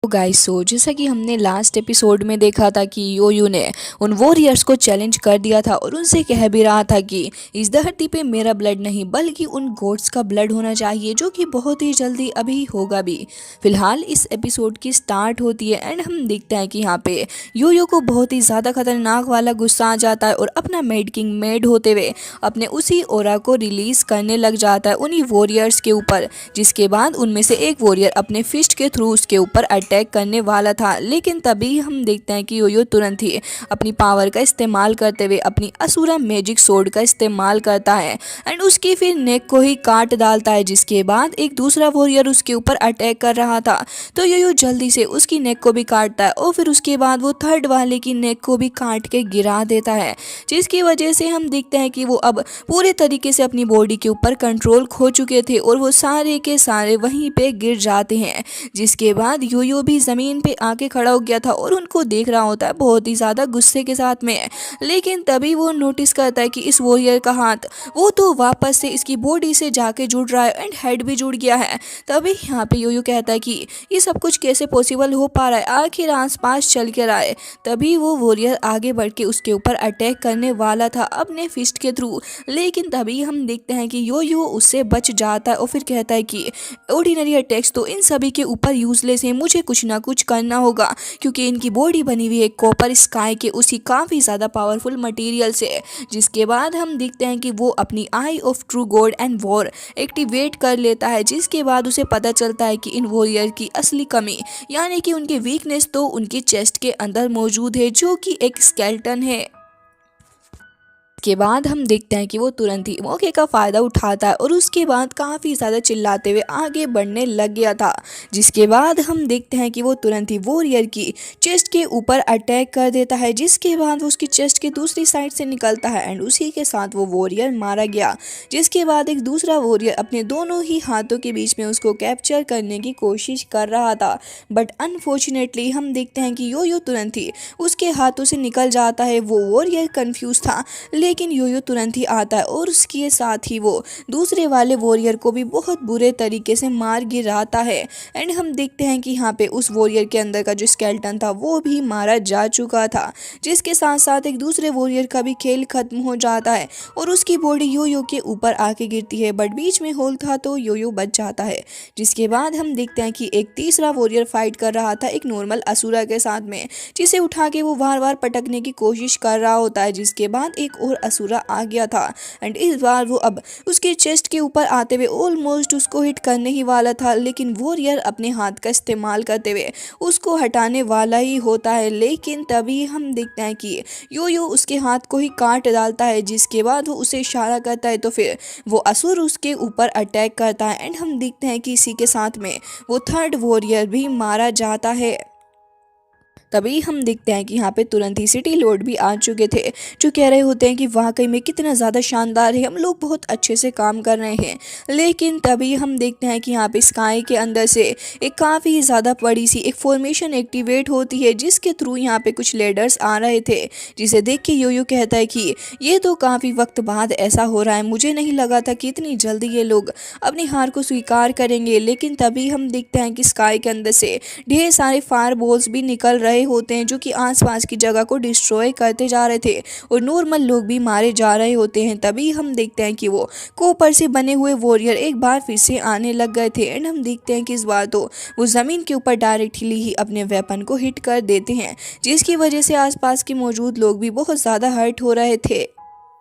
तो गाइस जैसा कि हमने लास्ट एपिसोड में देखा था कि योयो ने उन वॉरियर्स को चैलेंज कर दिया था और उनसे कह भी रहा था कि इस धरती पे मेरा ब्लड नहीं बल्कि उन गोड्स का ब्लड होना चाहिए, जो कि बहुत ही जल्दी अभी होगा भी। फिलहाल इस एपिसोड की स्टार्ट होती है एंड हम देखते हैं कि यहाँ पे योयो को बहुत ही ज़्यादा खतरनाक वाला गुस्सा आ जाता है और अपना मेड किंग मेड होते हुए अपने उसी ओरा को रिलीज करने लग जाता है उन्हीं वॉरियर्स के ऊपर, जिसके बाद उनमें से एक वॉरियर अपने फिस्ट के थ्रू उसके ऊपर अटैक करने वाला था। लेकिन तभी हम देखते हैं कि योयो तुरंत ही अपनी पावर का इस्तेमाल करते हुए अपनी असुरा मैजिक सोर्ड का इस्तेमाल करता है एंड उसकी फिर नेक को ही काट डालता है, जिसके बाद एक दूसरा वॉरियर उसके ऊपर अटैक कर रहा था तो योयो जल्दी से उसकी नेक को भी काटता है और फिर उसके बाद वो थर्ड वाले की नेक को भी काट के गिरा देता है, जिसकी वजह से हम देखते हैं कि वो अब पूरे तरीके से अपनी बॉडी के ऊपर कंट्रोल खो चुके थे और वो सारे के सारे वहीं पे गिर जाते हैं। जिसके बाद योयो भी ज़मीन पे आके खड़ा हो गया था और उनको देख रहा होता है बहुत ही ज़्यादा गुस्से के साथ में। लेकिन तभी वो नोटिस करता है कि इस वॉरियर का हाथ वो तो वापस से इसकी बॉडी से जाके जुड़ रहा है एंड हेड भी जुड़ गया है। तभी यहाँ पे योयो कहता है कि ये सब कुछ कैसे पॉसिबल हो पा रहा है, आखिर आसपास चल के रहा है। तभी वो वॉरियर आगे बढ़ के उसके ऊपर अटैक करने वाला था अपने फिस्ट के थ्रू, लेकिन तभी हम देखते हैं कि योयो उससे बच जाता है और फिर कहता है कि ऑर्डिनरी अटैक्स तो इन सभी के ऊपर यूजलेस है, मुझे कुछ ना कुछ करना होगा क्योंकि इनकी बॉडी बनी हुई है कॉपर स्काई के उसी काफ़ी ज़्यादा पावरफुल मटेरियल से। जिसके बाद हम देखते हैं कि वो अपनी eye of true god and war activate कर लेता है, जिसके बाद उसे पता चलता है कि इन वॉरियर की असली कमी यानी कि उनकी वीकनेस तो उनकी चेस्ट के अंदर मौजूद है, जो कि एक स्केलेटन है। के बाद हम देखते हैं कि वो तुरंत ही मौके का फ़ायदा उठाता है और उसके बाद काफ़ी ज़्यादा चिल्लाते हुए आगे बढ़ने लग गया था। जिसके बाद हम देखते हैं कि वो तुरंत ही वॉरियर की चेस्ट के ऊपर अटैक कर देता है, जिसके बाद वो उसकी चेस्ट की दूसरी साइड से निकलता है एंड उसी के साथ वो वॉरियर मारा गया। जिसके बाद एक दूसरा वॉरियर अपने दोनों ही हाथों के बीच में उसको कैप्चर करने की कोशिश कर रहा था, बट अनफॉर्चुनेटली हम देखते हैं कि योयो तुरंत ही उसके हाथों से निकल जाता है। वो वॉरियर कंफ्यूज था लेकिन योयो तुरंत ही आता है और उसके साथ ही वो दूसरे वाले वॉरियर को भी बहुत बुरे तरीके से मार गिराता है एंड हम देखते हैं कि यहाँ पे उस वॉरियर के अंदर का जो स्केलेटन था वो भी मारा जा चुका था, जिसके साथ साथ एक दूसरे वॉरियर का भी खेल खत्म हो जाता है और उसकी बॉडी योयो के ऊपर आके गिरती है, बट बीच में होल था तो योयो बच जाता है। जिसके बाद हम देखते हैं कि एक तीसरा वॉरियर फाइट कर रहा था एक नॉर्मल असुरा के साथ में, जिसे उठा के वो बार बार पटकने की कोशिश कर रहा होता है। जिसके बाद एक और असुरा आ गया था एंड इस बार वो अब उसके चेस्ट के ऊपर आते हुए ऑलमोस्ट उसको हिट करने ही वाला था, लेकिन वॉरियर अपने हाथ का इस्तेमाल करते हुए उसको हटाने वाला ही होता है। लेकिन तभी हम देखते हैं कि योयो उसके हाथ को ही काट डालता है, जिसके बाद वो उसे इशारा करता है तो फिर वो असुर उसके ऊपर अटैक करता है एंड हम देखते हैं कि इसी के साथ में वो थर्ड वॉरियर भी मारा जाता है। तभी हम देखते हैं कि यहाँ पे तुरंत ही सिटी लॉर्ड भी आ चुके थे, जो कह रहे होते हैं कि वाकई में कितना ज़्यादा शानदार है, हम लोग बहुत अच्छे से काम कर रहे हैं। लेकिन तभी हम देखते हैं कि यहाँ पे स्काई के अंदर से एक काफ़ी ज़्यादा बड़ी सी एक फॉर्मेशन एक्टिवेट होती है, जिसके थ्रू यहाँ पे कुछ लेडर्स आ रहे थे। जिसे देख के योयो कहता है कि ये तो काफ़ी वक्त बाद ऐसा हो रहा है, मुझे नहीं लगा था कि इतनी जल्दी ये लोग अपनी हार को स्वीकार करेंगे। लेकिन तभी हम देखते हैं कि स्काई के अंदर से ढेर सारे फायर बॉल्स भी निकल रहे होते हैं, जो कि आसपास की जगह को डिस्ट्रॉय करते जा रहे थे और नॉर्मल लोग भी मारे जा रहे होते हैं। तभी हम देखते हैं कि वो कॉपर से बने हुए वॉरियर एक बार फिर से आने लग गए थे एंड हम देखते हैं कि इस बार तो वो ज़मीन के ऊपर डायरेक्टली ही अपने वेपन को हिट कर देते हैं, जिसकी वजह से आसपास के मौजूद लोग भी बहुत ज़्यादा हर्ट हो रहे थे।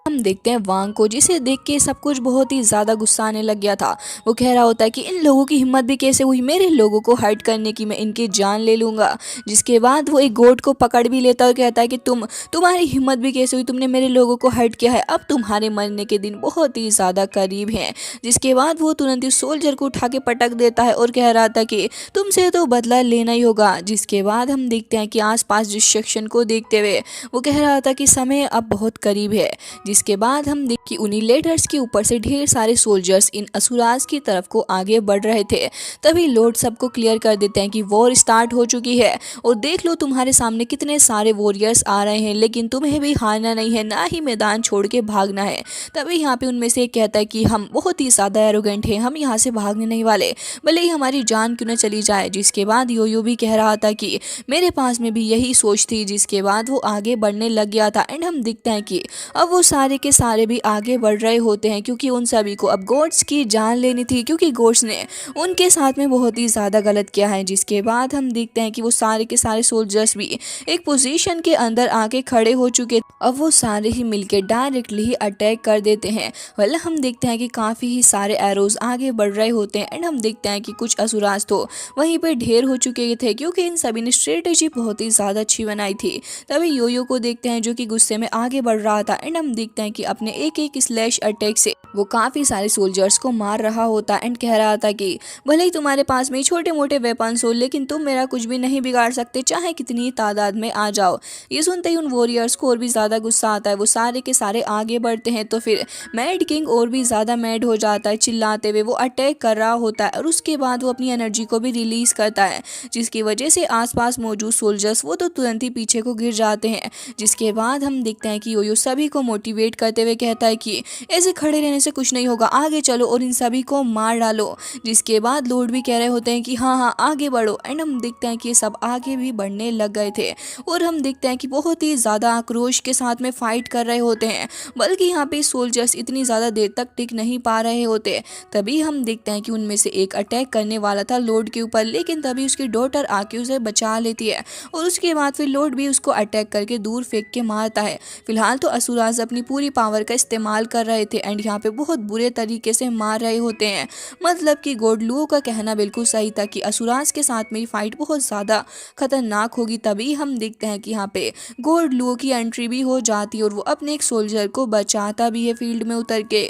हम देखते हैं वांग को, जिसे देख के सब कुछ बहुत ही ज़्यादा गुस्सा आने लग गया था। वो कह रहा होता है कि इन लोगों की हिम्मत भी कैसे हुई मेरे लोगों को हर्ट करने की, मैं इनकी जान ले लूँगा। जिसके बाद वो एक गोट को पकड़ भी लेता है और कहता है कि तुम्हारी हिम्मत भी कैसे हुई, तुमने मेरे लोगों को हर्ट किया है, अब तुम्हारे मरने के दिन बहुत ही ज़्यादा करीब हैं। जिसके बाद वो तुरंत ही सोल्जर को उठा के पटक देता है और कह रहा था कि तुमसे तो बदला लेना ही होगा। जिसके बाद हम देखते हैं कि आसपास डिस्ट्रक्शन को देखते हुए वो कह रहा था कि समय अब बहुत करीब है। जिसके बाद हम देख कि उन्हीं लेडर्स के ऊपर से ढेर सारे सोल्जर्स इन असुराज की तरफ को आगे बढ़ रहे थे। तभी लॉर्ड सबको क्लियर कर देते हैं कि वॉर स्टार्ट हो चुकी है और देख लो तुम्हारे सामने कितने सारे वॉरियर्स आ रहे हैं, लेकिन तुम्हें भी हारना नहीं है, ना ही मैदान छोड़ के भागना है। तभी यहाँ पे उनमें से एक कहता है कि हम बहुत ही ज़्यादा एरोगेंट हैं, हम यहाँ से भागने नहीं वाले, भले ही हमारी जान क्यों न चली जाए। जिसके बाद योयो भी कह रहा था कि मेरे पास में भी यही सोच थी। जिसके बाद वो आगे बढ़ने लग गया था एंड हम दिखते हैं कि अब वो सारे के सारे भी आगे बढ़ रहे होते हैं, क्योंकि उन सभी को अब गॉड्स की जान लेनी थी, क्योंकि गॉड्स ने उनके साथ में बहुत ही ज़्यादा गलत किया है। जिसके बाद हम देखते हैं कि वो सारे के सारे सोल्जर्स भी एक पोजीशन के अंदर आके खड़े हो चुके। अब वो सारे ही मिलके डायरेक्टली ही अटैक कर देते हैं। वेल हम देखते हैं कि काफ़ी ही सारे एरोज आगे बढ़ रहे होते हैं एंड हम देखते हैं कि कुछ असुराज तो वहीं पे ढेर हो चुके थे, क्योंकि इन सभी ने स्ट्रेटेजी बहुत ही ज़्यादा अच्छी बनाई थी। तभी योयो को देखते हैं जो कि गुस्से में आगे बढ़ रहा था एंड हम देखते हैं कि अपने एक एक स्लैश अटैक से वो काफ़ी सारे सोल्जर्स को मार रहा होता एंड कह रहा था कि भले ही तुम्हारे पास में छोटे मोटे वेपन्स हो, लेकिन तुम मेरा कुछ भी नहीं बिगाड़ सकते, चाहे कितनी तादाद में आ जाओ। ये सुनते ही उन वॉरियर्स को और भी ज़्यादा गुस्सा आता है। वो सारे के सारे आगे बढ़ते हैं तो फिर मैड किंग और भी ज़्यादा मैड हो जाता है। चिल्लाते हुए वो अटैक कर रहा होता है और उसके बाद वो अपनी एनर्जी को भी रिलीज़ करता है, जिसकी वजह से आसपास मौजूद सोल्जर्स वो तो तुरंत ही पीछे को गिर जाते हैं। जिसके बाद हम देखते हैं कि योयो सभी को मोटिवेट करते हुए कहता है कि ऐसे खड़े रहने से कुछ नहीं होगा, आगे चलो और इन सभी को मार डालो। जिसके बाद लॉर्ड भी कह रहे होते हैं कि हाँ आगे बढ़ो एंड हम देखते हैं कि ये सब आगे भी बढ़ने लग गए थे और हम देखते हैं कि बहुत ही ज़्यादा आक्रोश के साथ में फाइट कर रहे होते हैं, बल्कि यहाँ पे सोल्जर्स इतनी ज़्यादा देर तक टिक नहीं पा रहे होते। तभी हम देखते हैं कि उनमें से एक अटैक करने वाला था लॉर्ड के ऊपर, लेकिन तभी उसकी डॉटर आके उसे बचा लेती है और उसके बाद फिर लॉर्ड भी उसको अटैक करके दूर फेंक के मारता है। फिलहाल तो असुराज अपनी पूरी पावर का इस्तेमाल कर रहे थे एंड यहाँ पे बहुत बुरे तरीके से मार रहे होते हैं। मतलब कि गॉड लुओ का कहना बिल्कुल सही था कि असुराज के साथ मेरी फाइट बहुत ज़्यादा खतरनाक होगी। तभी हम देखते हैं कि यहाँ पे गॉड लुओ की एंट्री भी हो जाती है और वो अपने एक सोल्जर को बचाता भी है फील्ड में उतर के।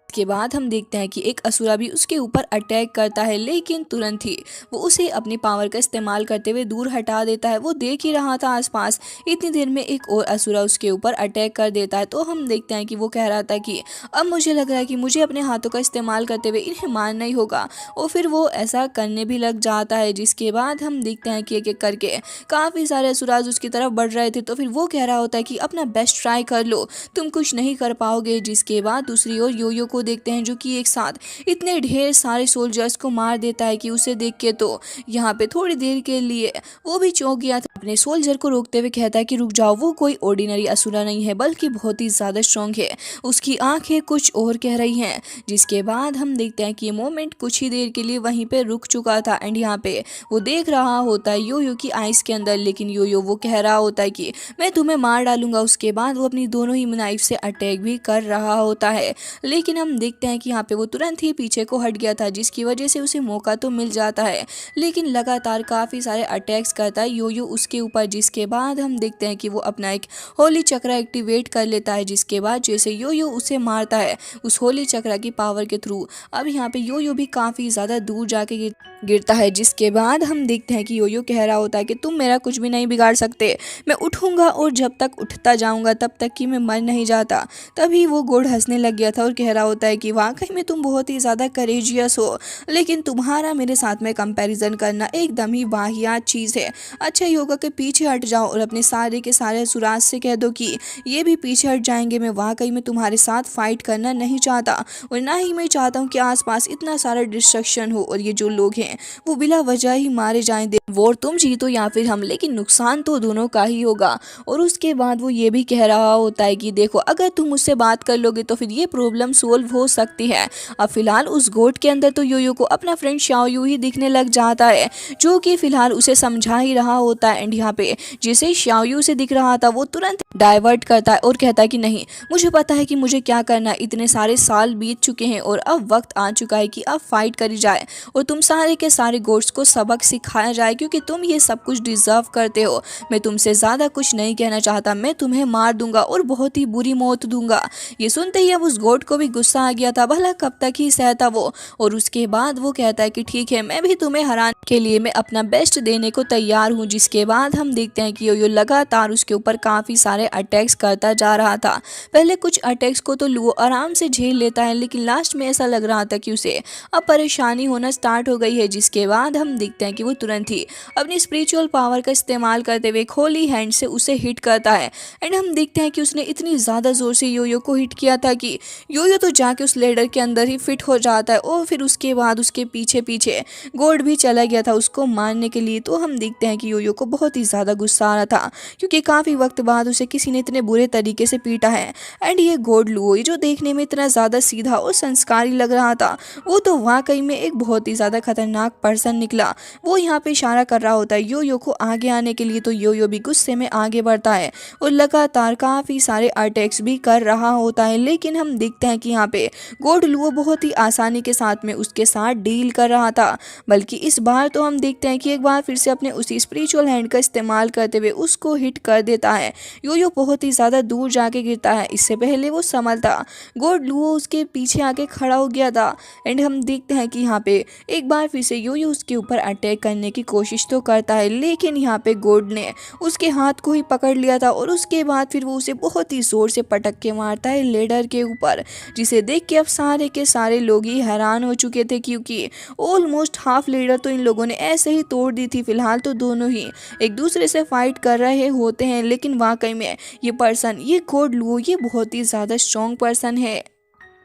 के बाद हम देखते हैं कि एक असुरा भी उसके ऊपर अटैक करता है, लेकिन तुरंत ही वो उसे अपनी पावर का इस्तेमाल करते हुए दूर हटा देता है। वो देख ही रहा था आसपास, इतनी देर में एक और असुरा उसके ऊपर अटैक कर देता है। तो हम देखते हैं कि वो कह रहा था कि अब मुझे लग रहा है कि मुझे अपने हाथों का इस्तेमाल करते हुए इन्हें मारना ही होगा और फिर वो ऐसा करने भी लग जाता है। जिसके बाद हम देखते हैं कि एक एक करके काफ़ी सारे असुराज उसकी तरफ बढ़ रहे थे, तो फिर वो कह रहा होता है कि अपना बेस्ट ट्राई कर लो, तुम कुछ नहीं कर पाओगे। जिसके बाद दूसरी ओर योयो को देखते हैं जो कि एक साथ इतने ढेर सारे सोल्जर्स को मार देता है कि उसे देख के तो यहाँ पे थोड़ी देर के लिए वो भी चौंक गया था। अपने सोल्जर को रोकते हुए कहता है कि रुक जाओ, वो कोई ऑर्डिनरी असुरा नहीं है बल्कि बहुत ही ज़्यादा स्ट्रॉन्ग है, उसकी आंखें कुछ और कह रही हैं। जिसके बाद हम देखते हैं कि ये मोमेंट कुछ ही देर के लिए वहीं पे रुक चुका था एंड यहाँ पे वो देख रहा होता है योयो की आइस के अंदर, लेकिन योयो वो कह रहा होता है कि मैं तुम्हें मार डालूंगा। उसके बाद वो अपनी दोनों ही नाइफ से अटैक भी कर रहा होता है, लेकिन हम देखते हैं कि यहाँ पे वो तुरंत ही पीछे को हट गया था, जिसकी वजह से उसे मौका तो मिल जाता है, लेकिन लगातार काफ़ी सारे अटैक्स करता है योयो उसके ऊपर। जिसके बाद हम देखते हैं कि वो अपना एक होली चक्र एक्टिवेट कर लेता है, जिसके बाद जैसे योयो उसे मारता है उस होली चक्र की पावर के थ्रू अब यहाँ पे योयो भी काफ़ी ज़्यादा दूर जाके गिरता है। जिसके बाद हम देखते हैं कि योयो कह रहा होता है कि तुम मेरा कुछ भी नहीं बिगाड़ सकते, मैं उठूंगा और जब तक उठता जाऊंगा तब तक कि मैं मर नहीं जाता। तभी वो गोड हंसने लग गया था और कह रहा होता है कि वाकई में तुम बहुत ही ज़्यादा करेजियस हो, लेकिन तुम्हारा मेरे साथ में कंपैरिजन करना एकदम ही वाहियात चीज़ है। अच्छा योगा के पीछे हट जाओ और अपने सारे के सारे सुराज से कह दो कि ये भी पीछे हट जाएंगे। मैं वाकई में तुम्हारे साथ फाइट करना नहीं चाहता और ना ही मैं चाहता हूँ कि आसपास इतना सारा डिस्ट्रक्शन हो और ये जो लोग हैं वो बिला वजह ही मारे जाएं। वॉर तुम जीतो या फिर हम, लेकिन नुकसान तो दोनों का ही होगा। और उसके बाद वो ये भी कह रहा होता है कि देखो अगर तुम मुझसे बात कर लोगे तो फिर ये प्रॉब्लम सोल्व हो सकती है। अब फिलहाल उस गोट के अंदर तो योयो को अपना फ्रेंड शाओयू ही दिखने लग जाता है, जो कि फिलहाल उसे समझा ही रहा होता है एंड यहाँ पे जिसे शाओयू से दिख रहा था वो तुरंत डाइवर्ट करता है और कहता है कि नहीं, मुझे पता है कि मुझे क्या करना है, इतने सारे साल बीत चुके हैं और अब वक्त आ चुका है कि अब फाइट करी जाए और तुम सारे के सारे गोट्स को सबक सिखाया जाए, क्योंकि तुम ये सब कुछ डिजर्व करते हो। मैं तुमसे ज़्यादा कुछ नहीं कहना चाहता, मैं तुम्हें मार दूंगा और बहुत ही बुरी मौत दूंगा। ये सुनते ही अब उस गोट को भी गुस्सा गुस्सा आ गया था, भला कब तक ही सहता वो। और उसके बाद वो कहता है कि ठीक है, मैं भी तुम्हें हराने के लिए मैं अपना बेस्ट देने को तैयार हूँ। जिसके बाद हम देखते हैं कि योयो लगातार उसके ऊपर काफ़ी सारे अटैक्स करता जा रहा था। पहले कुछ अटैक्स को तो लुओ आराम से झेल लेता है, लेकिन लास्ट में ऐसा लग रहा था कि उसे अब परेशानी होना स्टार्ट हो गई है। जिसके बाद हम देखते हैं कि वो तुरंत ही अपनी स्पिरिचुअल पावर का इस्तेमाल करते हुए होली हैंड से उसे हिट करता है। एंड हम देखते हैं कि उसने इतनी ज़्यादा ज़ोर से योयो को हिट किया था कि योयो तो जाके उस लेडर के अंदर ही फिट हो जाता है। और फिर उसके बाद उसके पीछे पीछे गोल्ड भी चला गया था उसको मारने के लिए। तो हम देखते हैं कि योयो को बहुत ही ज़्यादा गुस्सा आ रहा था, क्योंकि काफ़ी वक्त बाद उसे किसी ने इतने बुरे तरीके से पीटा है। एंड ये गोल्ड लुओ जो देखने में इतना ज़्यादा सीधा और संस्कारी लग रहा था, वो तो वाकई में एक बहुत ही ज़्यादा खतरनाक पर्सन निकला। वो यहाँ पे इशारा कर रहा होता है योयो को आगे आने के लिए, तो योयो भी गुस्से में आगे बढ़ता है और लगातार काफ़ी सारे अटैक्स भी कर रहा होता है। लेकिन हम देखते हैं कि यहाँ पे गोल्ड लुओ बहुत ही आसानी के साथ में उसके साथ डील कर रहा था। बल्कि इस बार तो हम देखते हैं कि एक बार फिर से अपने उसी स्पिरिचुअल हैंड का इस्तेमाल करते हुए उसको हिट कर देता है। योयो बहुत ही ज़्यादा दूर जाके गिरता है। इससे पहले वो संभलता, गोल्ड लुओ उसके पीछे आके खड़ा हो गया था। एंड हम देखते हैं कि यहाँ पे एक बार फिर से योयो उसके ऊपर अटैक करने की कोशिश तो करता है, लेकिन यहाँ पे गोल्ड ने उसके हाथ को ही पकड़ लिया था। और उसके बाद फिर वो उसे बहुत ही जोर से पटक के मारता है लेडर के ऊपर, जिसे देख के अब सारे के सारे लोग ही हैरान हो चुके थे, क्योंकि ऑलमोस्ट हाफ लीडर तो इन लोगों ने ऐसे ही तोड़ दी थी। फिलहाल तो दोनों ही एक दूसरे से फाइट कर रहे होते हैं, लेकिन वाकई में ये पर्सन, ये गोल्ड लुओ, ये बहुत ही ज़्यादा स्ट्रॉन्ग पर्सन है।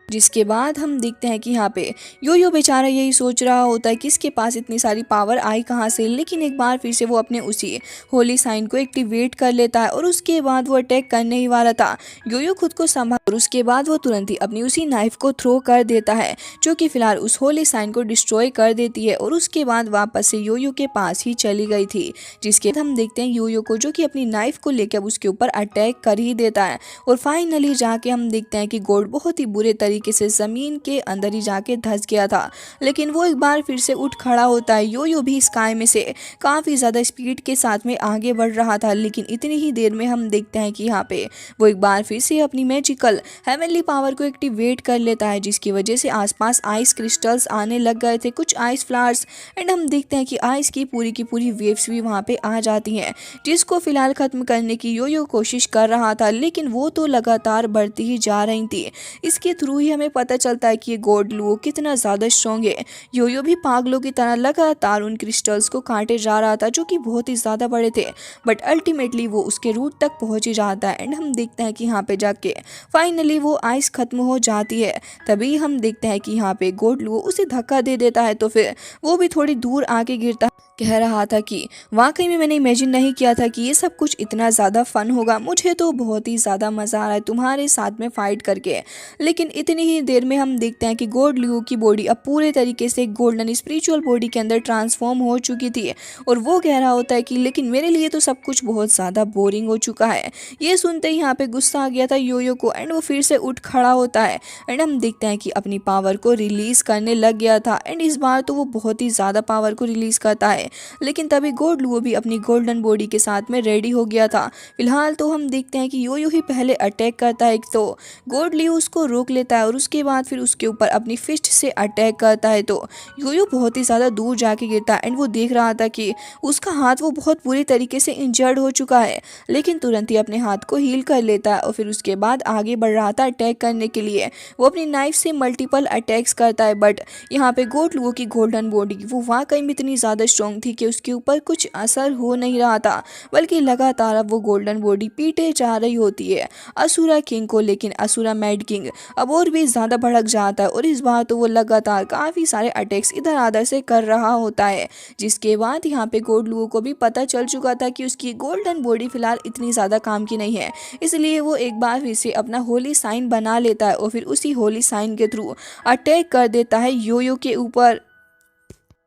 जिसके बाद हम देखते हैं कि यहाँ पे योयो बेचारा यही सोच रहा होता है कि इसके पास इतनी सारी पावर आई कहाँ से। लेकिन एक बार फिर से वो अपने उसी होली साइन को एक्टिवेट कर लेता है और उसके बाद वो अटैक करने ही वाला था। योयो खुद को संभाल और उसके बाद वो तुरंत ही अपनी उसी नाइफ को थ्रो कर देता है, जो कि फिलहाल उस होली साइन को डिस्ट्रॉय कर देती है। और उसके बाद वापस से योयो के पास ही चली गई थी। जिसके बाद हम देखते हैं योयो को, जो कि अपनी नाइफ को लेकर उसके ऊपर अटैक कर ही देता है। और फाइनली जाके हम देखते हैं कि गोल्ड बहुत ही बुरे तरीके से जमीन के अंदर ही जाके धंस गया था, लेकिन वो एक बार फिर से उठ खड़ा होता है। योयो भी स्काई में से काफी ज्यादा स्पीड के साथ में आगे बढ़ रहा था, लेकिन इतनी ही देर में हम देखते हैं कि यहाँ पे वो एक बार फिर से अपनी मैजिकल हेवनली पावर को एक्टिवेट कर लेता है, जिसकी वजह से आसपास आइस क्रिस्टल्स आने लग गए थे, कुछ आइस फ्लावर्स। एंड हम देखते हैं कि आइस की पूरी वेव्स भी वहाँ पे आ जाती हैं, जिसको फिलहाल खत्म करने की योयो कोशिश कर रहा था, लेकिन वो तो लगातार बढ़ती ही जा रही थी। इसके थ्रू ही हमें पता चलता है कि ये गोल्ड लुओ कितना ज़्यादा स्ट्रॉन्ग है। योयो भी पागलों की तरह लगातार उन क्रिस्टल्स को काटे जा रहा था, जो कि बहुत ही ज़्यादा बड़े थे, बट अल्टीमेटली वो उसके रूट तक पहुंच ही जाता है। एंड हम देखते हैं कि यहाँ पे जाके फाइनली वो आइस खत्म हो जाती है। तभी हम देखते हैं कि यहाँ पे गोल्ड लुओ उसे धक्का दे देता है, तो फिर वो भी थोड़ी दूर आके गिरता है। कह रहा था कि वाकई में मैंने इमेजिन नहीं किया था कि ये सब कुछ इतना ज़्यादा फन होगा। मुझे तो बहुत ही ज़्यादा मज़ा आ रहा है तुम्हारे साथ में फाइट करके। लेकिन इतनी ही देर में हम देखते हैं कि गोल्ड लुओ की बॉडी अब पूरे तरीके से गोल्डन स्पिरिचुअल बॉडी के अंदर ट्रांसफॉर्म हो चुकी थी। और वो कह रहा होता है कि लेकिन मेरे लिए तो सब कुछ बहुत ज़्यादा बोरिंग हो चुका है। ये सुनते ही यहाँ पे गुस्सा आ गया था योयो को, एंड वो फिर से उठ खड़ा होता है। एंड हम देखते हैं कि अपनी पावर को रिलीज़ करने लग गया था। एंड इस बार तो वो बहुत ही ज़्यादा पावर को रिलीज़ करता है, लेकिन तभी गोल्ड लुओ भी अपनी गोल्डन बॉडी के साथ में रेडी हो गया था। फिलहाल तो हम देखते हैं कि योयो ही पहले अटैक करता है, तो गोल्ड लुओ उसको रोक लेता है और उसके बाद फिर उसके ऊपर अपनी फिस्ट से अटैक करता है। तो योयो बहुत ही ज़्यादा दूर जाके गिरता है। एंड वो देख रहा था कि उसका हाथ वो बहुत बुरी तरीके से इंजर्ड हो चुका है, लेकिन तुरंत ही अपने हाथ को हील कर लेता है और फिर उसके बाद आगे बढ़ रहा था अटैक करने के लिए। वो अपनी नाइफ से मल्टीपल अटैक्स करता है, बट यहाँ पे गोल्ड लुओ की गोल्डन बॉडी वो वाकई में इतनी ज़्यादा स्ट्रॉन्ग थी कि उसके ऊपर कुछ असर हो नहीं रहा था, बल्कि लगातार अब वो गोल्डन बॉडी पीटे जा रही होती है असुरा किंग को। लेकिन असुरा मैड किंग अब और भी ज़्यादा भड़क जाता है और इस बार तो वो लगातार काफ़ी सारे अटैक्स इधर आधर से कर रहा होता है। जिसके बाद यहाँ पे गोल्ड लुओ को भी पता चल चुका था कि उसकी गोल्डन बॉडी फिलहाल इतनी ज़्यादा काम की नहीं है, इसलिए वो एक बार फिर से अपना होली साइन बना लेता है और फिर उसी होली साइन के थ्रू अटैक कर देता है योयो के ऊपर।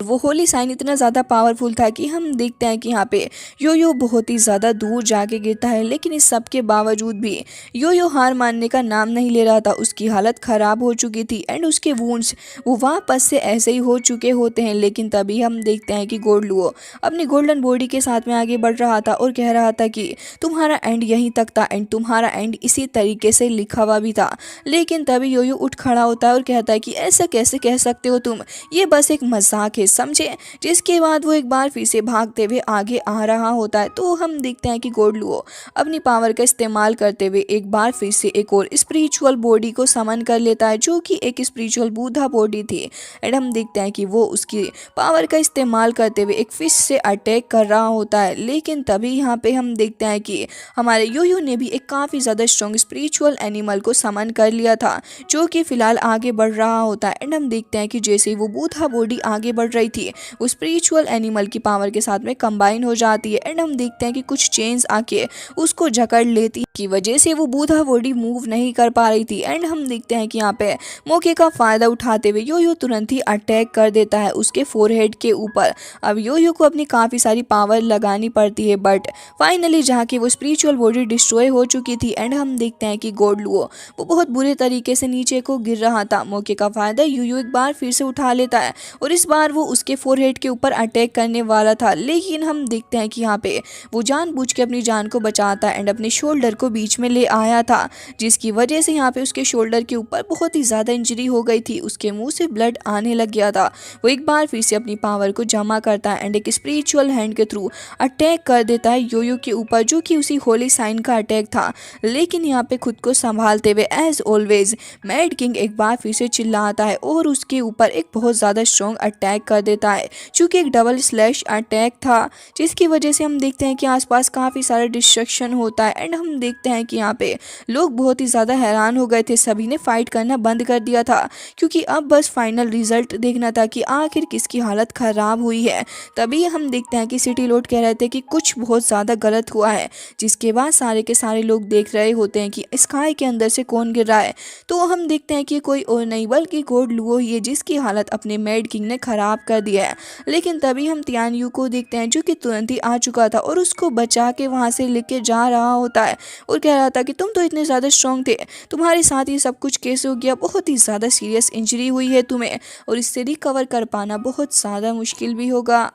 वो होली साइन इतना ज़्यादा पावरफुल था कि हम देखते हैं कि यहाँ पे यो बहुत ही ज़्यादा दूर जाके गिरता है, लेकिन इस सब के बावजूद भी यो हार मानने का नाम नहीं ले रहा था। उसकी हालत ख़राब हो चुकी थी एंड उसके वुंड्स वो वापस से ऐसे ही हो चुके होते हैं। लेकिन तभी हम देखते हैं कि गोल्डलुओ अपनी गोल्डन बॉडी के साथ में आगे बढ़ रहा था और कह रहा था कि तुम्हारा एंड यहीं तक था एंड तुम्हारा एंड इसी तरीके से लिखा हुआ भी था। लेकिन तभी यो उठ खड़ा होता है और कहता है कि ऐसा कैसे कह सकते हो तुम, ये बस एक मजाक है, समझे। जिसके बाद वो एक बार फिर से भागते हुए आगे आ रहा होता है। तो हम देखते हैं कि गोल्डलुओ अपनी पावर का इस्तेमाल करते हुए एक बार फिर से एक और स्पिरिचुअल बॉडी को समन कर लेता है, जो कि एक स्पिरिचुअल बुद्धा बॉडी थी। एंड हम देखते हैं कि वो उसकी पावर का इस्तेमाल करते हुए एक फिश से अटैक कर रहा होता है। लेकिन तभी यहाँ पे हम देखते हैं कि हमारे यो ने भी एक काफ़ी ज़्यादा स्ट्रॉन्ग स्पिरिचुअल एनिमल को समन कर लिया था, जो कि फिलहाल आगे बढ़ रहा होता है। एंड हम देखते हैं कि जैसे ही वो बुद्धा बॉडी आगे बढ़ रही थी, वो स्पिरिचुअल एनिमल की पावर के साथ में कंबाइन हो जाती है। एंड हम देखते हैं कि कुछ चेन्स आके उसको जकड़ लेती की वजह से वो बुद्धा बॉडी मूव नहीं कर पा रही थी। एंड हम देखते हैं कि यहाँ पे मौके का फायदा उठाते हुए यो तुरंत ही अटैक कर देता है उसके फोरहेड के ऊपर। अब यो को अपनी काफ़ी सारी पावर लगानी पड़ती है, बट फाइनली जाके वो स्पिरिचुअल बॉडी डिस्ट्रॉय हो चुकी थी। एंड हम देखते हैं कि गोल्डलुओ वो बहुत बुरे तरीके से नीचे को गिर रहा था। मौके का फायदा यो एक बार फिर से उठा लेता है और इस बार वो उसके फोरहेड के ऊपर अटैक करने वाला था। लेकिन हम देखते हैं कि यहाँ पे वो जानबूझ के अपनी जान को बचाता है एंड अपने शोल्डर को बीच में ले आया था, जिसकी वजह से यहाँ पे उसके शोल्डर के ऊपर बहुत ही ज़्यादा इंजरी हो गई थी। उसके मुंह से ब्लड आने लग गया था। वो एक बार फिर से अपनी पावर को जमा करता है एंड एक स्पिरिचुअल हैंड के थ्रू अटैक कर देता है यो के ऊपर, जो कि उसी होली साइन का अटैक था। लेकिन यहाँ पे खुद को संभालते हुए एज ऑलवेज मैड किंग एक बार फिर से चिल्लाता है और उसके ऊपर एक बहुत ज़्यादा स्ट्रॉन्ग अटैक कर देता है, चूँकि एक डबल स्लैश अटैक था, जिसकी वजह से हम देखते हैं कि आसपास काफ़ी सारा डिस्ट्रक्शन होता है। एंड हम देखते हैं कि यहाँ पे लोग बहुत ही ज़्यादा हैरान हो गए थे। सभी ने फाइट करना बंद कर दिया था, क्योंकि अब बस फाइनल रिजल्ट देखना था कि आखिर किसकी हालत ख़राब हुई है। तभी हम देखते हैं कि सिटी लॉर्ड कह रहे थे कि कुछ बहुत ज़्यादा गलत हुआ है, जिसके बाद सारे के सारे लोग देख रहे होते हैं कि स्काई के अंदर से कौन गिर रहा है। तो हम देखते हैं कि कोई और नहीं बल्कि गोल्डलुओ ही है, जिसकी हालत अपने मैड किंग ने ख़राब कर दिया है। लेकिन तभी हम तियानयू को देखते हैं, जो कि तुरंत ही आ चुका था और उसको बचा के वहाँ से लेके जा रहा होता है और कह रहा था कि तुम तो इतने ज़्यादा स्ट्रॉन्ग थे, तुम्हारे साथ ये सब कुछ कैसे हो गया, बहुत ही ज़्यादा सीरियस इंजरी हुई है तुम्हें और इससे रिकवर कर पाना बहुत ज़्यादा मुश्किल भी होगा।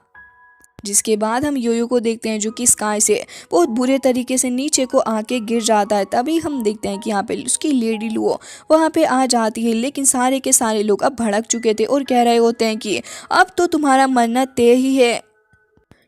जिसके बाद हम यो को देखते हैं, जो कि स्काई से बहुत बुरे तरीके से नीचे को आके गिर जाता है। तभी हम देखते हैं कि यहाँ पे उसकी लेडी लुओ वहाँ पे आ जाती है, लेकिन सारे के सारे लोग अब भड़क चुके थे और कह रहे होते हैं कि अब तो तुम्हारा मरना तय ही है,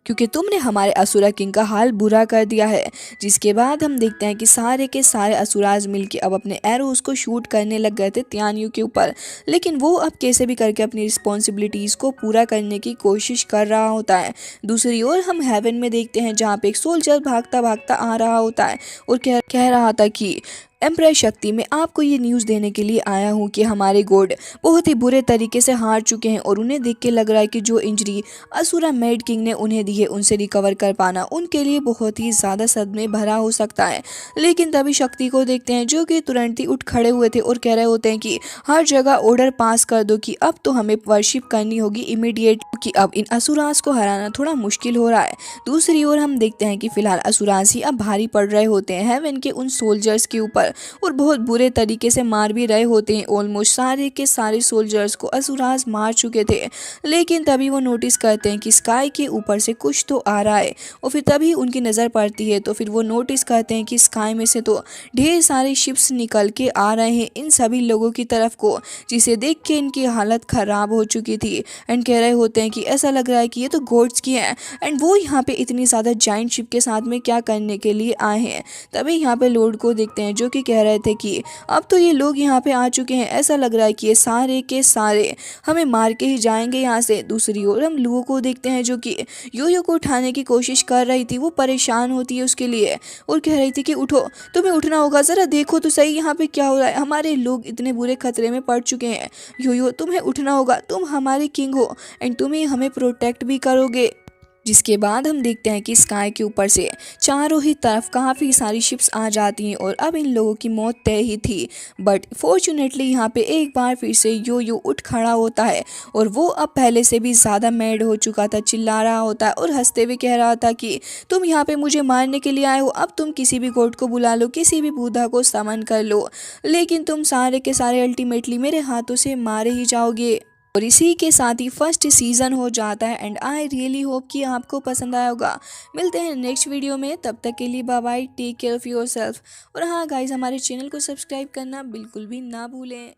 क्योंकि तुमने हमारे असुरा किंग का हाल बुरा कर दिया है। जिसके बाद हम देखते हैं कि सारे के सारे असुराज मिलके अब अपने एरोज को शूट करने लग गए थे तियानयू के ऊपर। लेकिन वो अब कैसे भी करके अपनी रिस्पॉन्सिबिलिटीज़ को पूरा करने की कोशिश कर रहा होता है। दूसरी ओर हम हेवन में देखते हैं, जहाँ पे एक सोल्जर भागता भागता आ रहा होता है और कह रहा था कि एम्परर शक्ति, मैं आपको ये न्यूज़ देने के लिए आया हूँ कि हमारे गॉड बहुत ही बुरे तरीके से हार चुके हैं और उन्हें देख के लग रहा है कि जो इंजरी असुरा मैड किंग ने उन्हें दी है, उनसे रिकवर कर पाना उनके लिए बहुत ही ज़्यादा सदमे भरा हो सकता है। लेकिन तभी शक्ति को देखते हैं, जो कि तुरंत ही उठ खड़े हुए थे और कह रहे होते हैं कि हर जगह ऑर्डर पास कर दो कि अब तो हमें वर्शिप करनी होगी इमीडिएट, कि अब इन असुराज को हराना थोड़ा मुश्किल हो रहा है। दूसरी ओर हम देखते हैं कि फिलहाल असुराज ही अब भारी पड़ रहे होते हैं हेवन के उन सोल्जर्स के ऊपर और बहुत बुरे तरीके से मार भी रहे होते हैं। ऑलमोस्ट सारे के सारे सोल्जर्स को असुराज मार चुके थे। लेकिन तभी वो नोटिस करते हैं कि स्काई के ऊपर से कुछ तो आ रहा है और फिर तभी उनकी नज़र पड़ती है, तो फिर वो नोटिस करते हैं कि स्काई में से तो ढेर सारे शिप्स निकल के आ रहे हैं इन सभी लोगों की तरफ को, जिसे देख के इनकी हालत ख़राब हो चुकी थी। एंड कह रहे होते हैं कि ऐसा लग रहा है कि ये तो गॉड्स की हैं एंड वो यहाँ पे इतनी ज़्यादा जाइंट शिप के साथ में क्या करने के लिए आए हैं। तभी यहाँ पे लॉर्ड को देखते हैं, जो कि कह रहे थे कि अब तो ये लोग यहाँ पे आ चुके हैं, ऐसा लग रहा है कि ये सारे के सारे हमें मार के ही जाएंगे यहाँ से। दूसरी ओर हम लुओ को देखते हैं, जो कि यो को उठाने की कोशिश कर रही थी। वो परेशान होती है उसके लिए और कह रही थी कि उठो, तुम्हें उठना होगा, ज़रा देखो तो सही यहाँ पे क्या हो रहा है, हमारे लोग इतने बुरे खतरे में पड़ चुके हैं। यो तुम्हें उठना होगा, तुम हमारे किंग हो एंड तुम ही हमें प्रोटेक्ट भी करोगे। जिसके बाद हम देखते हैं कि स्काई के ऊपर से चारों ही तरफ काफ़ी सारी शिप्स आ जाती हैं और अब इन लोगों की मौत तय ही थी। बट फॉर्चुनेटली यहाँ पे एक बार फिर से यो यो उठ खड़ा होता है और वो अब पहले से भी ज़्यादा मैड हो चुका था, चिल्ला रहा होता है और हंसते हुए कह रहा था कि तुम यहाँ पे मुझे मारने के लिए आए हो, अब तुम किसी भी गोड को बुला लो, किसी भी बूढ़ा को समन कर लो, लेकिन तुम सारे के सारे अल्टीमेटली मेरे हाथों से मारे ही जाओगे। और इसी के साथ ही फर्स्ट सीज़न हो जाता है एंड आई रियली होप कि आपको पसंद आया होगा। मिलते हैं नेक्स्ट वीडियो में, तब तक के लिए bye bye, take care of yourself. और हाँ गाइस, हमारे चैनल को सब्सक्राइब करना बिल्कुल भी ना भूलें।